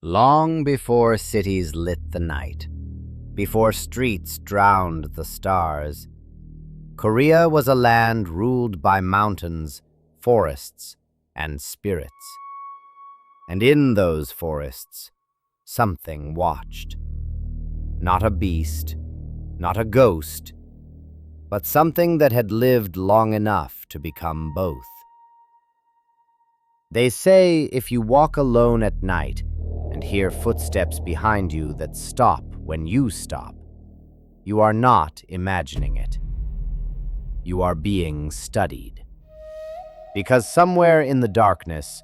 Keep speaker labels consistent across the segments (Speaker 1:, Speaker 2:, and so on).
Speaker 1: Long before cities lit the night, before streets drowned the stars, Korea was a land ruled by mountains, forests, and spirits. And in those forests, something watched. Not a beast, not a ghost, but something that had lived long enough to become both. They say if you walk alone at night and hear footsteps behind you that stop when you stop, you are not imagining it. You are being studied. Because somewhere in the darkness,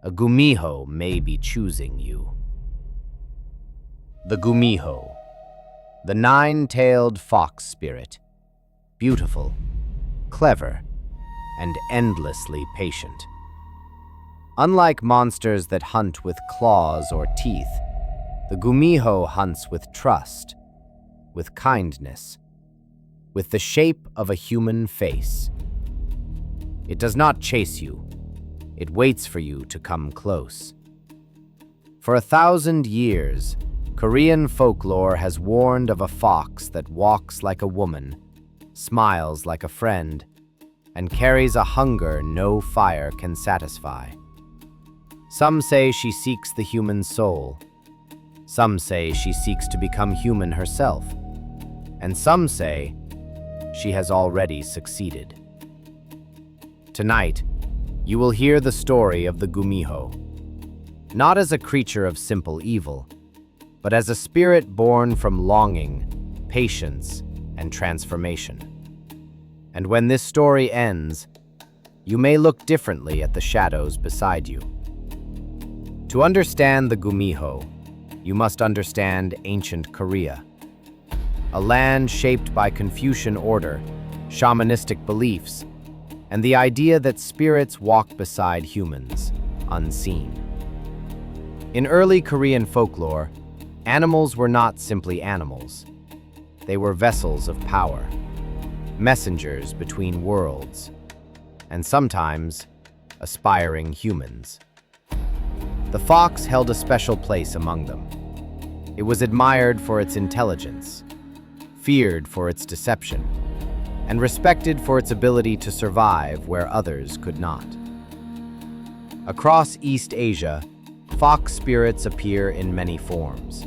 Speaker 1: a Gumiho may be choosing you. The Gumiho, the nine-tailed fox spirit, beautiful, clever, and endlessly patient. Unlike monsters that hunt with claws or teeth, the Gumiho hunts with trust, with kindness, with the shape of a human face. It does not chase you. It waits for you to come close. For 1,000 years, Korean folklore has warned of a fox that walks like a woman, smiles like a friend, and carries a hunger no fire can satisfy. Some say she seeks the human soul. Some say she seeks to become human herself. And some say she has already succeeded. Tonight, you will hear the story of the Gumiho, not as a creature of simple evil, but as a spirit born from longing, patience, and transformation. And when this story ends, you may look differently at the shadows beside you. To understand the Gumiho, you must understand ancient Korea, a land shaped by Confucian order, shamanistic beliefs, and the idea that spirits walk beside humans, unseen. In early Korean folklore, animals were not simply animals. They were vessels of power, messengers between worlds, and sometimes aspiring humans. The fox held a special place among them. It was admired for its intelligence, feared for its deception, and respected for its ability to survive where others could not. Across East Asia, fox spirits appear in many forms.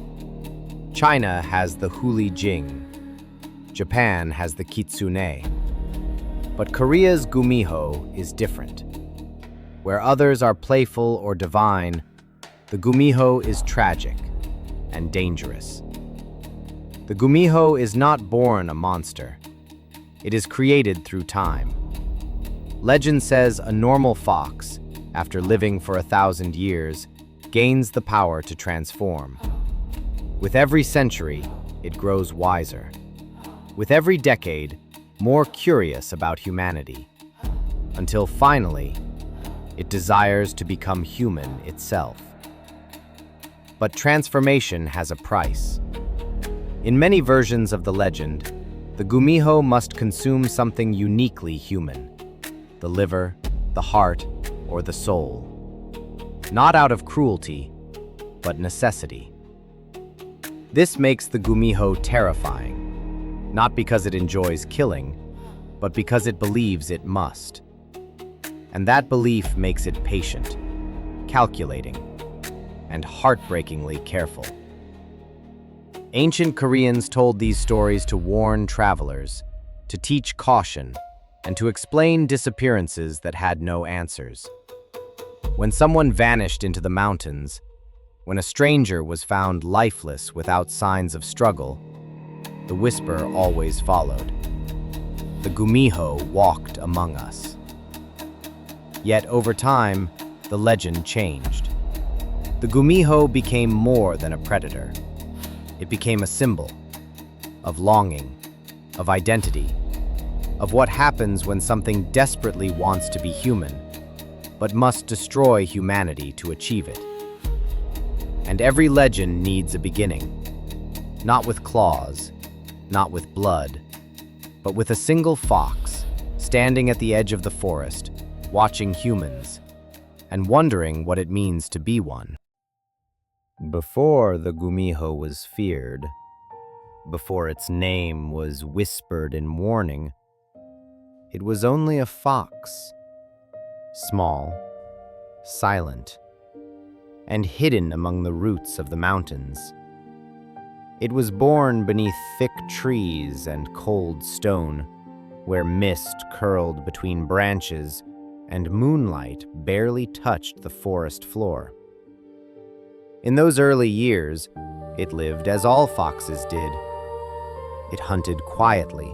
Speaker 1: China has the Huli Jing. Japan has the Kitsune. But Korea's Gumiho is different. Where others are playful or divine, the Gumiho is tragic and dangerous. The Gumiho is not born a monster. It is created through time. Legend says a normal fox, after living for 1,000 years, gains the power to transform. With every century, it grows wiser. With every decade, more curious about humanity. Until finally, it desires to become human itself. But transformation has a price. In many versions of the legend, the Gumiho must consume something uniquely human: the liver, the heart, or the soul. Not out of cruelty, but necessity. This makes the Gumiho terrifying, not because it enjoys killing, but because it believes it must. And that belief makes it patient, calculating, and heartbreakingly careful. Ancient Koreans told these stories to warn travelers, to teach caution, and to explain disappearances that had no answers. When someone vanished into the mountains, when a stranger was found lifeless without signs of struggle, the whisper always followed. The Gumiho walked among us. Yet over time, the legend changed. The Gumiho became more than a predator. It became a symbol of longing, of identity, of what happens when something desperately wants to be human, but must destroy humanity to achieve it. And every legend needs a beginning, not with claws, not with blood, but with a single fox standing at the edge of the forest, watching humans, and wondering what it means to be one. Before the Gumiho was feared, before its name was whispered in warning, it was only a fox, small, silent, and hidden among the roots of the mountains. It was born beneath thick trees and cold stone, where mist curled between branches and moonlight barely touched the forest floor. In those early years, it lived as all foxes did. It hunted quietly.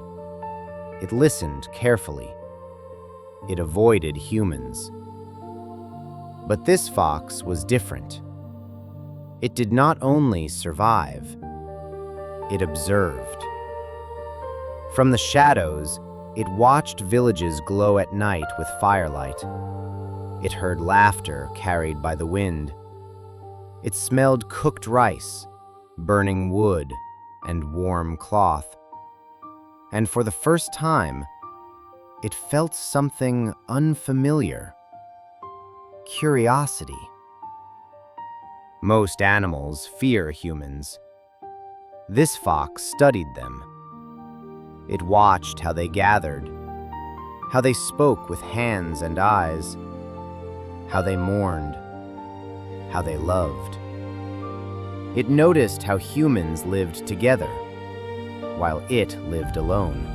Speaker 1: It listened carefully. It avoided humans. But this fox was different. It did not only survive, it observed. From the shadows, it watched villages glow at night with firelight. It heard laughter carried by the wind. It smelled cooked rice, burning wood, and warm cloth. And for the first time, it felt something unfamiliar: curiosity. Most animals fear humans. This fox studied them. It watched how they gathered, how they spoke with hands and eyes, how they mourned, how they loved. It noticed how humans lived together, while it lived alone.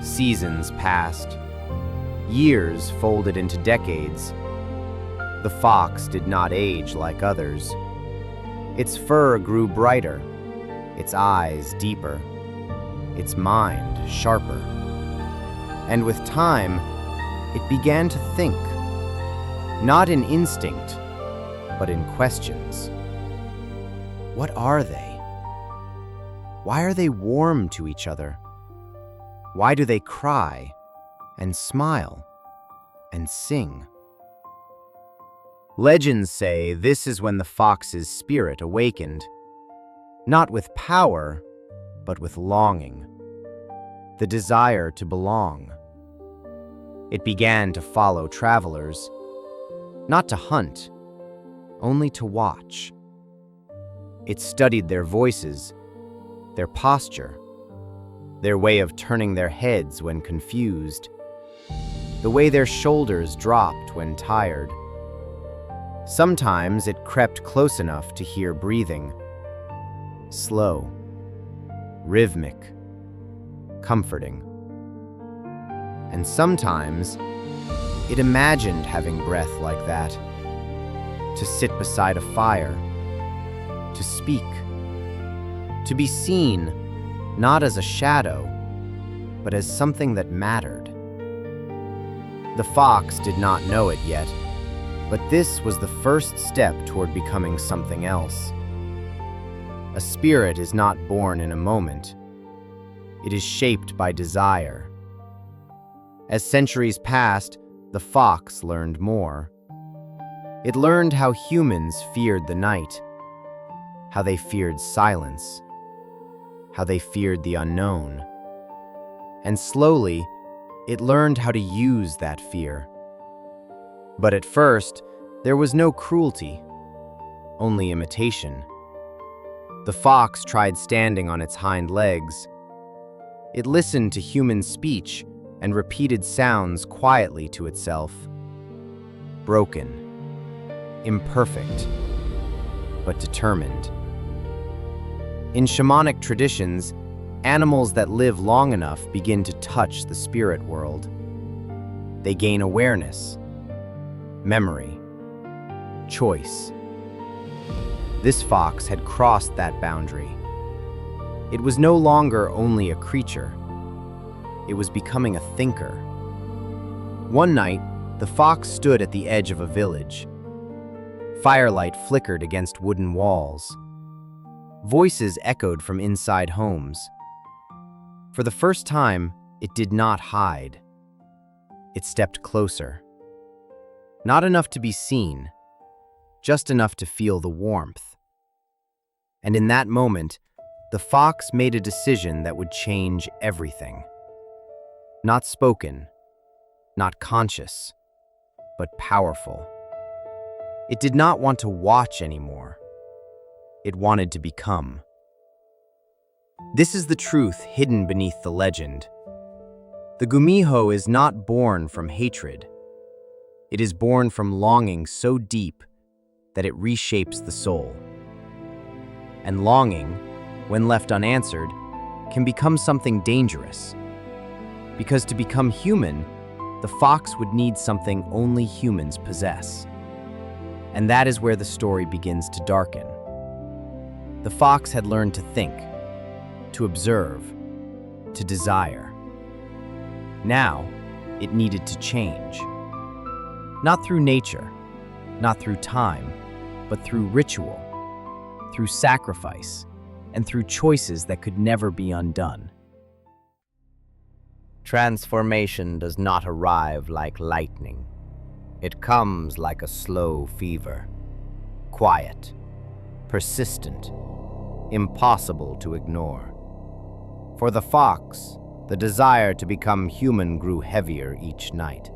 Speaker 1: Seasons passed. Years folded into decades. The fox did not age like others. Its fur grew brighter, its eyes deeper, its mind sharper. And with time, it began to think, not in instinct, but in questions. What are they? Why are they warm to each other? Why do they cry and smile and sing? Legends say this is when the fox's spirit awakened, not with power, but with longing, the desire to belong. It began to follow travelers, not to hunt, only to watch. It studied their voices, their posture, their way of turning their heads when confused, the way their shoulders dropped when tired. Sometimes it crept close enough to hear breathing, slow, rhythmic, comforting. And sometimes it imagined having breath like that, to sit beside a fire, to speak, to be seen not as a shadow, but as something that mattered. The fox did not know it yet, but this was the first step toward becoming something else. A spirit is not born in a moment. It is shaped by desire. As centuries passed, the fox learned more. It learned how humans feared the night, how they feared silence, how they feared the unknown. And slowly, it learned how to use that fear. But at first, there was no cruelty, only imitation. The fox tried standing on its hind legs. It listened to human speech and repeated sounds quietly to itself. Broken, imperfect, but determined. In shamanic traditions, animals that live long enough begin to touch the spirit world. They gain awareness, memory, choice. This fox had crossed that boundary. It was no longer only a creature. It was becoming a thinker. One night, the fox stood at the edge of a village. Firelight flickered against wooden walls. Voices echoed from inside homes. For the first time, it did not hide. It stepped closer. Not enough to be seen, just enough to feel the warmth. And in that moment, the fox made a decision that would change everything. Not spoken, not conscious, but powerful. It did not want to watch anymore. It wanted to become. This is the truth hidden beneath the legend. The Gumiho is not born from hatred. It is born from longing so deep that it reshapes the soul. And longing, when left unanswered, can become something dangerous. Because to become human, the fox would need something only humans possess. And that is where the story begins to darken. The fox had learned to think, to observe, to desire. Now, it needed to change. Not through nature, not through time, but through ritual, through sacrifice, and through choices that could never be undone. Transformation does not arrive like lightning. It comes like a slow fever, quiet, persistent, impossible to ignore. For the fox, the desire to become human grew heavier each night.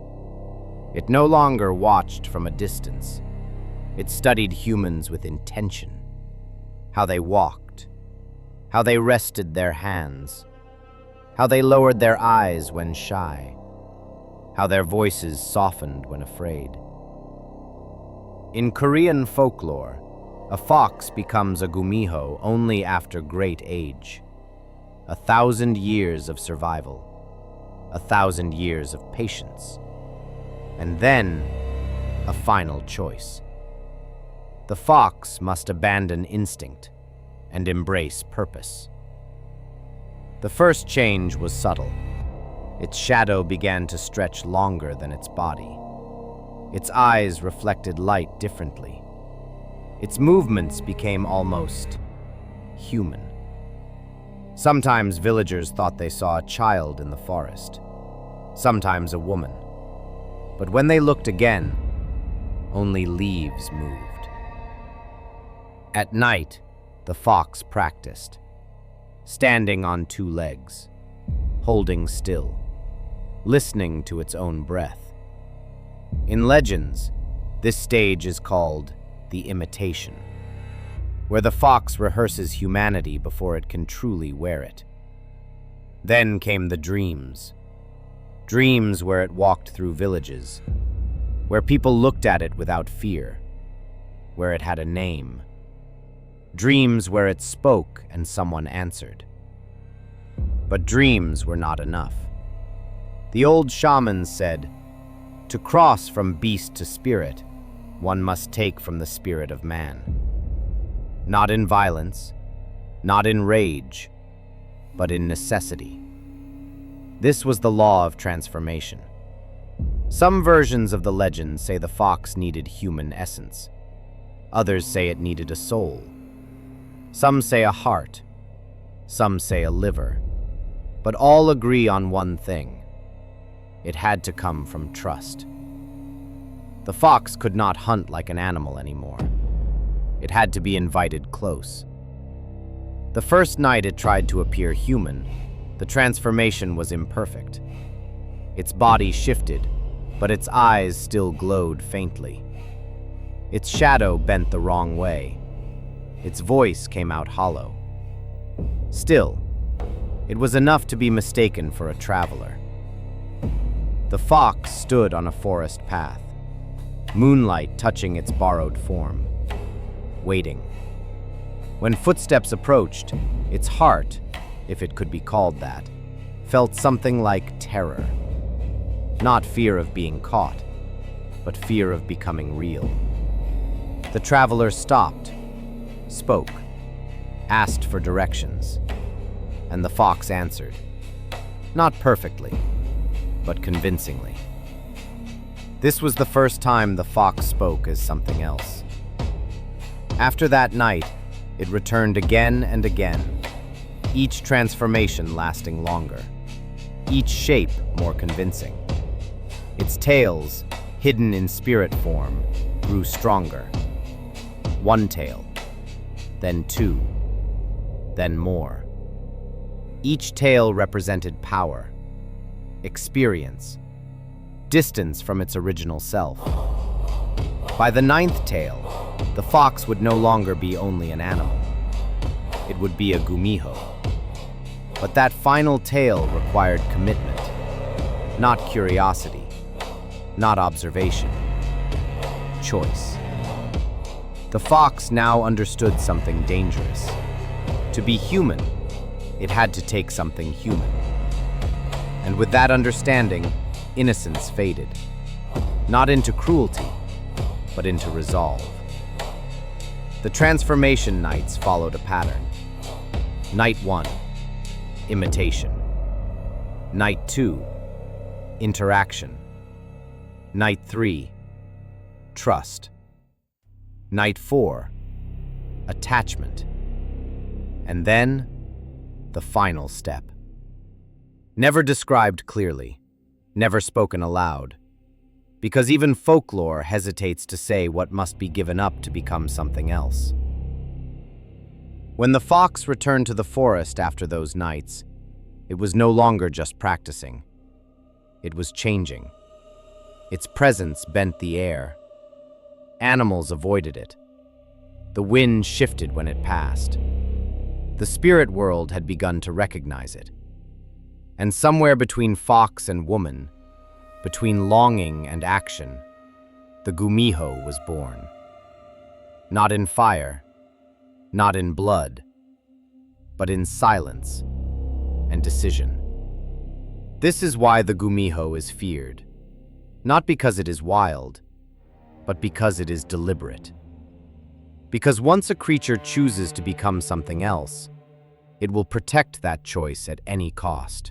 Speaker 1: It no longer watched from a distance. It studied humans with intention. How they walked, how they rested their hands, how they lowered their eyes when shy, how their voices softened when afraid. In Korean folklore, a fox becomes a Gumiho only after great age. 1,000 years of survival, 1,000 years of patience, and then a final choice. The fox must abandon instinct and embrace purpose. The first change was subtle. Its shadow began to stretch longer than its body. Its eyes reflected light differently. Its movements became almost human. Sometimes villagers thought they saw a child in the forest, sometimes a woman. But when they looked again, only leaves moved. At night, the fox practiced, standing on 2 legs, holding still, listening to its own breath. In legends, this stage is called the imitation, where the fox rehearses humanity before it can truly wear it. Then came the dreams. Dreams where it walked through villages, where people looked at it without fear, where it had a name. Dreams where it spoke and someone answered. But dreams were not enough. The old shamans said, to cross from beast to spirit, one must take from the spirit of man. Not in violence, not in rage, but in necessity. This was the law of transformation. Some versions of the legend say the fox needed human essence. Others say it needed a soul. Some say a heart. Some say a liver. But all agree on one thing. It had to come from trust. The fox could not hunt like an animal anymore. It had to be invited close. The first night it tried to appear human, the transformation was imperfect. Its body shifted, but its eyes still glowed faintly. Its shadow bent the wrong way. Its voice came out hollow. Still, it was enough to be mistaken for a traveler. The fox stood on a forest path, moonlight touching its borrowed form, waiting. When footsteps approached, its heart, if it could be called that, felt something like terror. Not fear of being caught, but fear of becoming real. The traveler stopped, spoke, asked for directions, and the fox answered. Not perfectly, but convincingly. This was the first time the fox spoke as something else. After that night, it returned again and again, each transformation lasting longer, each shape more convincing. Its tails, hidden in spirit form, grew stronger. One tail, then 2, then more. Each tail represented power, experience, distance from its original self. By the ninth tale, the fox would no longer be only an animal. It would be a Gumiho. But that final tale required commitment, not curiosity, not observation, choice. The fox now understood something dangerous. To be human, it had to take something human. And with that understanding, innocence faded, not into cruelty, but into resolve. The transformation nights followed a pattern. Night 1, imitation. Night 2, interaction. Night 3, trust. Night 4, attachment. And then, the final step. Never described clearly, never spoken aloud, because even folklore hesitates to say what must be given up to become something else. When the fox returned to the forest after those nights, it was no longer just practicing. It was changing. Its presence bent the air. Animals avoided it. The wind shifted when it passed. The spirit world had begun to recognize it. And somewhere between fox and woman, between longing and action, the Gumiho was born. Not in fire, not in blood, but in silence and decision. This is why the Gumiho is feared, not because it is wild, but because it is deliberate. Because once a creature chooses to become something else, it will protect that choice at any cost.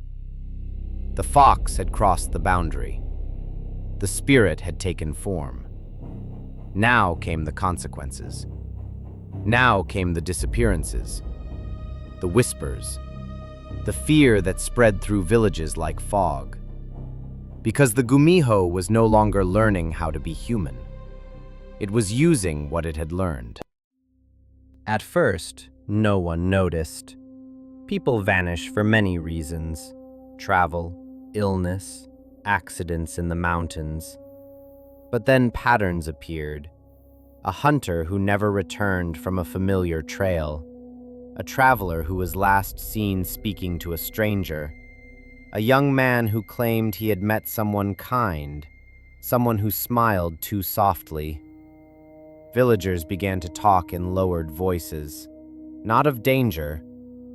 Speaker 1: The fox had crossed the boundary. The spirit had taken form. Now came the consequences. Now came the disappearances, the whispers, the fear that spread through villages like fog. Because the Gumiho was no longer learning how to be human. It was using what it had learned. At first, no one noticed. People vanish for many reasons: travel, illness, accidents in the mountains. But then patterns appeared. A hunter who never returned from a familiar trail. A traveler who was last seen speaking to a stranger. A young man who claimed he had met someone kind, someone who smiled too softly. Villagers began to talk in lowered voices, not of danger,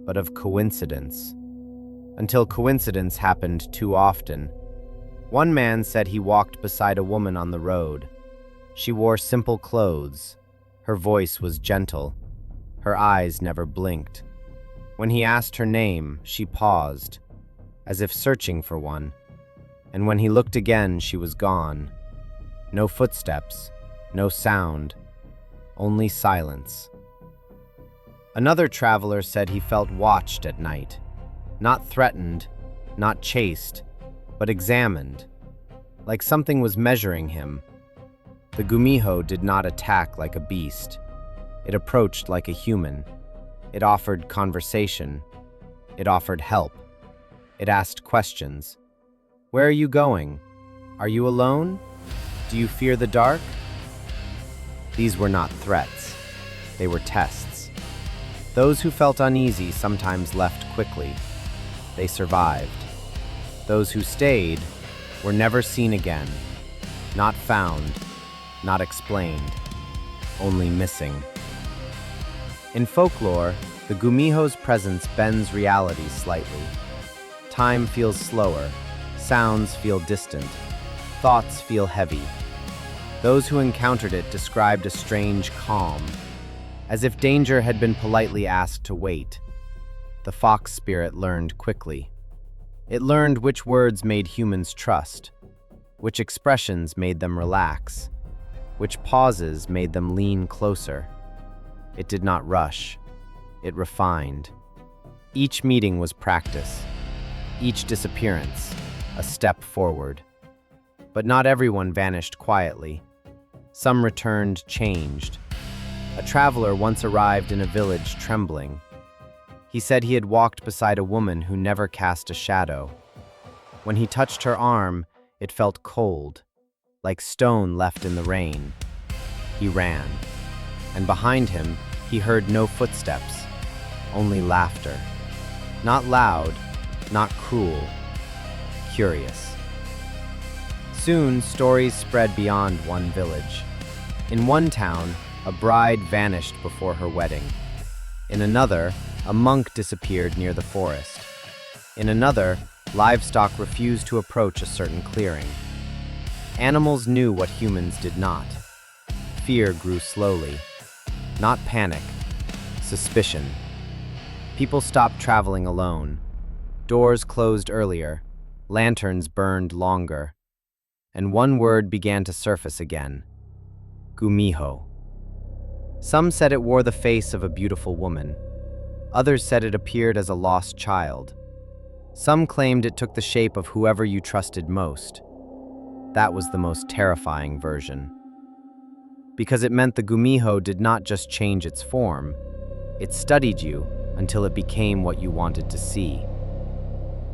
Speaker 1: but of coincidence. Until coincidence happened too often. One man said he walked beside a woman on the road. She wore simple clothes. Her voice was gentle. Her eyes never blinked. When he asked her name, she paused, as if searching for one. And when he looked again, she was gone. No footsteps, no sound, only silence. Another traveler said he felt watched at night, not threatened, not chased, but examined, like something was measuring him. The Gumiho did not attack like a beast. It approached like a human. It offered conversation. It offered help. It asked questions. Where are you going? Are you alone? Do you fear the dark? These were not threats. They were tests. Those who felt uneasy sometimes left quickly. They survived. Those who stayed were never seen again, not found, not explained, only missing. In folklore, the Gumiho's presence bends reality slightly. Time feels slower, sounds feel distant, thoughts feel heavy. Those who encountered it described a strange calm, as if danger had been politely asked to wait. The fox spirit learned quickly. It learned which words made humans trust, which expressions made them relax, which pauses made them lean closer. It did not rush. It refined. Each meeting was practice. Each disappearance, a step forward. But not everyone vanished quietly. Some returned changed. A traveler once arrived in a village trembling. He said he had walked beside a woman who never cast a shadow. When he touched her arm, it felt cold, like stone left in the rain. He ran, and behind him he heard no footsteps, only laughter. Not loud, not cruel, curious. Soon, stories spread beyond one village. In one town, a bride vanished before her wedding. In another, a monk disappeared near the forest. In another, livestock refused to approach a certain clearing. Animals knew what humans did not. Fear grew slowly. Not panic, suspicion. People stopped traveling alone. Doors closed earlier, lanterns burned longer. And one word began to surface again: Gumiho. Some said it wore the face of a beautiful woman. Others said it appeared as a lost child. Some claimed it took the shape of whoever you trusted most. That was the most terrifying version. Because it meant the Gumiho did not just change its form, it studied you until it became what you wanted to see.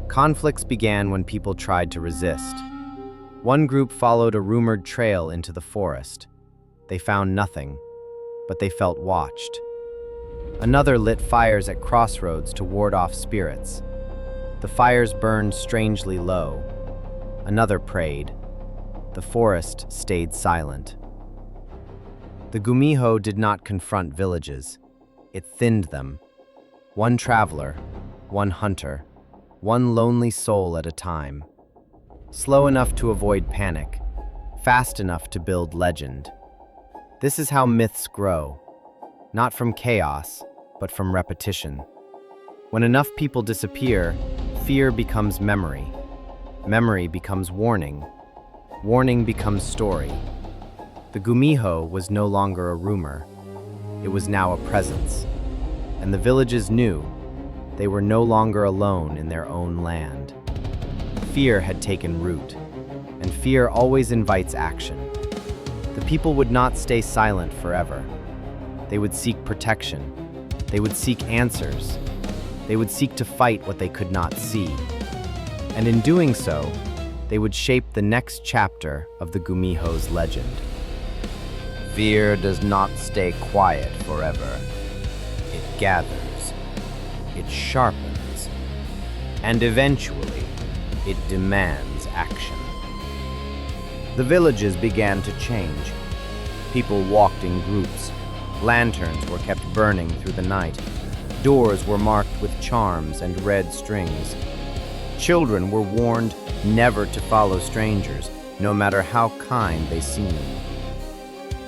Speaker 1: Conflicts began when people tried to resist. One group followed a rumored trail into the forest. They found nothing, but they felt watched. Another lit fires at crossroads to ward off spirits. The fires burned strangely low. Another prayed. The forest stayed silent. The Gumiho did not confront villages. It thinned them. One traveler, one hunter, one lonely soul at a time. Slow enough to avoid panic, fast enough to build legend. This is how myths grow, not from chaos, but from repetition. When enough people disappear, fear becomes memory. Memory becomes warning. Warning becomes story. The Gumiho was no longer a rumor. It was now a presence. And the villages knew they were no longer alone in their own land. Fear had taken root, and fear always invites action. The people would not stay silent forever. They would seek protection. They would seek answers. They would seek to fight what they could not see. And in doing so, they would shape the next chapter of the Gumiho's legend. Fear does not stay quiet forever. It gathers, it sharpens, and eventually, it demands action. The villages began to change. People walked in groups. Lanterns were kept burning through the night. Doors were marked with charms and red strings. Children were warned never to follow strangers, no matter how kind they seemed.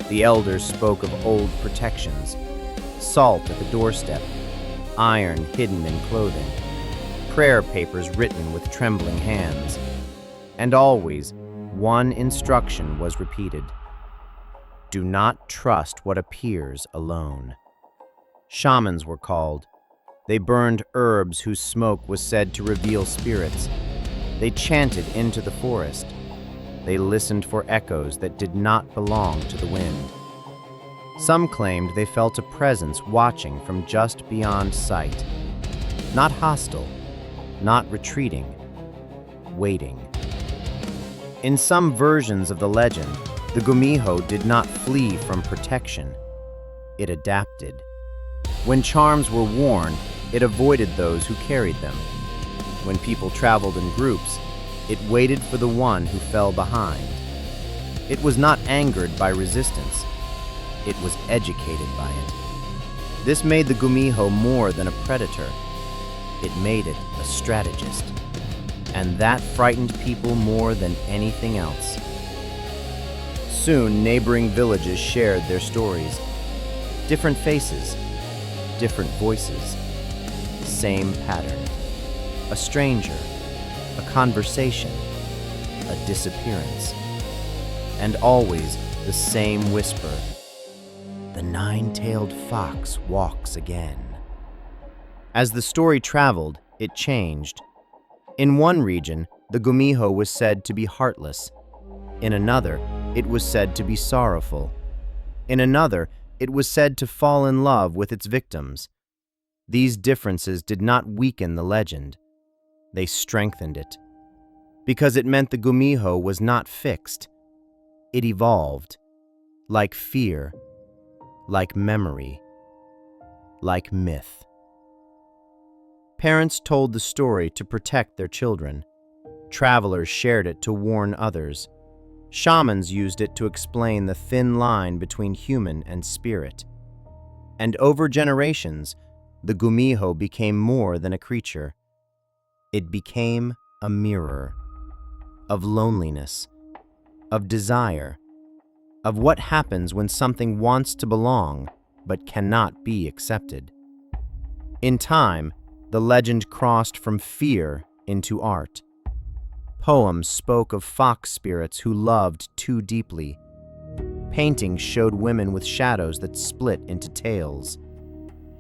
Speaker 1: The elders spoke of old protections: salt at the doorstep, iron hidden in clothing, prayer papers written with trembling hands. And always, one instruction was repeated: do not trust what appears alone. Shamans were called. They burned herbs whose smoke was said to reveal spirits. They chanted into the forest. They listened for echoes that did not belong to the wind. Some claimed they felt a presence watching from just beyond sight. Not hostile, not retreating, waiting. In some versions of the legend, the Gumiho did not flee from protection. It adapted. When charms were worn, it avoided those who carried them. When people traveled in groups, it waited for the one who fell behind. It was not angered by resistance. It was educated by it. This made the Gumiho more than a predator. It made it a strategist. And that frightened people more than anything else. Soon, neighboring villages shared their stories. Different faces, different voices, same pattern. A stranger, a conversation, a disappearance. And always the same whisper: the nine-tailed fox walks again. As the story traveled, it changed. In one region, the Gumiho was said to be heartless. In another, it was said to be sorrowful. In another, it was said to fall in love with its victims. These differences did not weaken the legend. They strengthened it. Because it meant the Gumiho was not fixed. It evolved. like fear, like memory, like myth. Parents told the story to protect their children. Travelers shared it to warn others. Shamans used it to explain the thin line between human and spirit. And over generations, the Gumiho became more than a creature. It became a mirror of loneliness, of desire, of what happens when something wants to belong but cannot be accepted. In time, the legend crossed from fear into art. Poems spoke of fox spirits who loved too deeply. Paintings showed women with shadows that split into tales.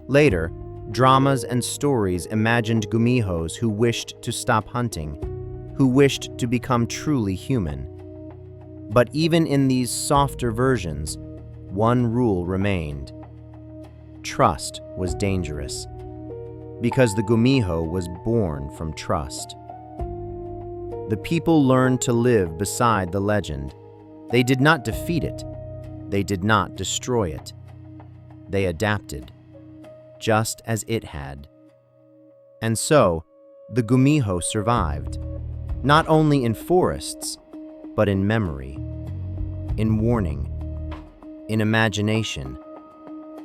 Speaker 1: Later, dramas and stories imagined Gumihos who wished to stop hunting, who wished to become truly human. But even in these softer versions, one rule remained. Trust was dangerous, because the Gumiho was born from trust. The people learned to live beside the legend. They did not defeat it. They did not destroy it. They adapted, just as it had. And so, the Gumiho survived, not only in forests, but in memory, in warning, in imagination,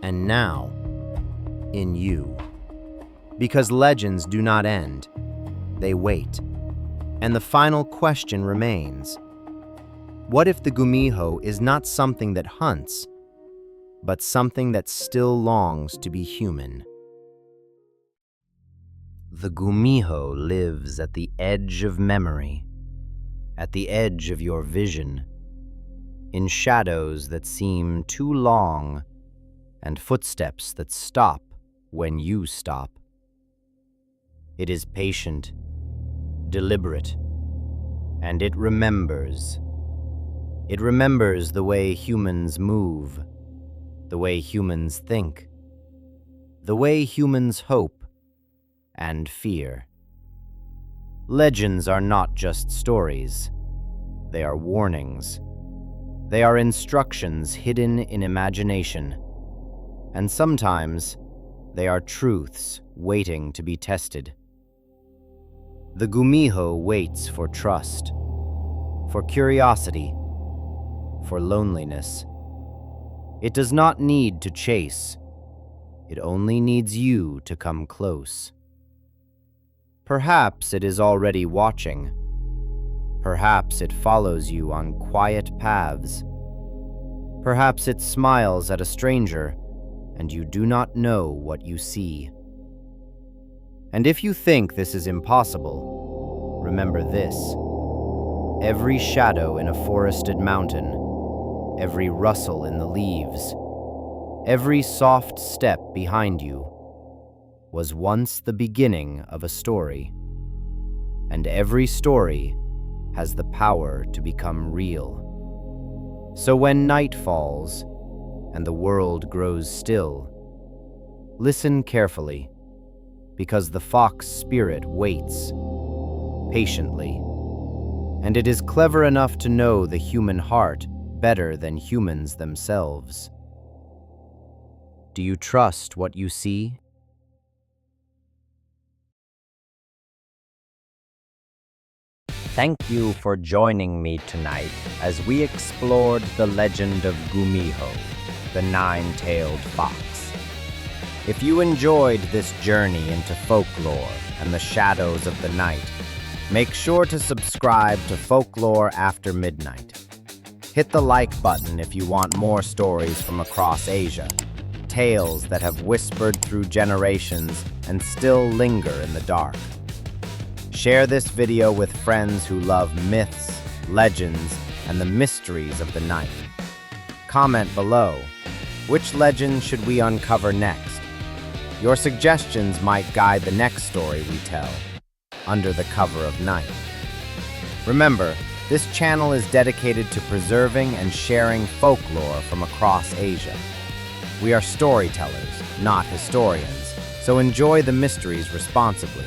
Speaker 1: and now, in you. Because legends do not end, they wait. And the final question remains. What if the Gumiho is not something that hunts, but something that still longs to be human? The Gumiho lives at the edge of memory, at the edge of your vision, in shadows that seem too long and footsteps that stop when you stop. It is patient, deliberate, and it remembers. It remembers the way humans move, the way humans think, the way humans hope and fear. Legends are not just stories. They are warnings. They are instructions hidden in imagination. And sometimes, they are truths waiting to be tested. The Gumiho waits for trust, for curiosity, for loneliness. It does not need to chase. It only needs you to come close. Perhaps it is already watching. Perhaps it follows you on quiet paths. Perhaps it smiles at a stranger, and you do not know what you see. And if you think this is impossible, remember this. Every shadow in a forested mountain, every rustle in the leaves, every soft step behind you was once the beginning of a story. And every story has the power to become real. So when night falls and the world grows still, listen carefully, because the fox spirit waits patiently, and it is clever enough to know the human heart better than humans themselves. Do you trust what you see? Thank you for joining me tonight as we explored the legend of Gumiho, the nine-tailed fox. If you enjoyed this journey into folklore and the shadows of the night, make sure to subscribe to Folklore After Midnight. Hit the like button if you want more stories from across Asia, tales that have whispered through generations and still linger in the dark. Share this video with friends who love myths, legends, and the mysteries of the night. Comment below, which legend should we uncover next? Your suggestions might guide the next story we tell, under the cover of night. Remember, this channel is dedicated to preserving and sharing folklore from across Asia. We are storytellers, not historians, so enjoy the mysteries responsibly.